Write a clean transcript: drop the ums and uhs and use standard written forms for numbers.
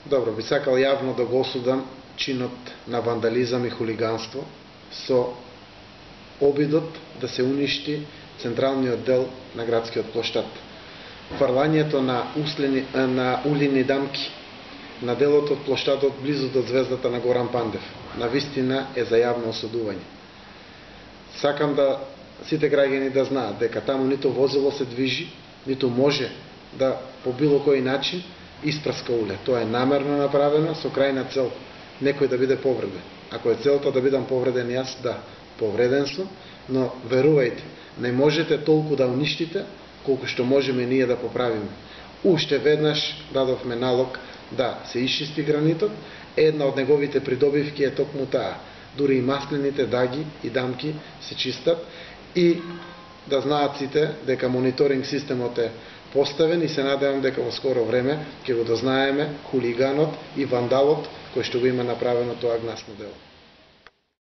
Добро, би сакал јавно да го осудам чинот на вандализам и хулиганство со обидот да се уништи централниот дел на градскиот плоштад. Фрлањето на улини дамки на делот од плоштадот близу до звездата на Горан Пандев навистина е за јавно осудување. Сакам да сите граѓани да знаат дека таму нито возило се движи, нито може да по било кој начин испраска уле. Тоа е намерно направено со крајна цел некој да биде повреден. Ако е целта да бидам повреден јас, да, повреден сум, но верувајте, не можете толку да уништите колку што можеме ние да поправиме. Уште веднаш дадовме налог да се исчисти гранитот. Една од неговите придобивки е токму таа. Дури и маслените даги и дамки се чистат и да знаат сите дека мониторинг системот е поставен и се надевам дека во скоро време ќе го дознаеме хулиганот и вандалот кој што го има направено тоа гнасно дело.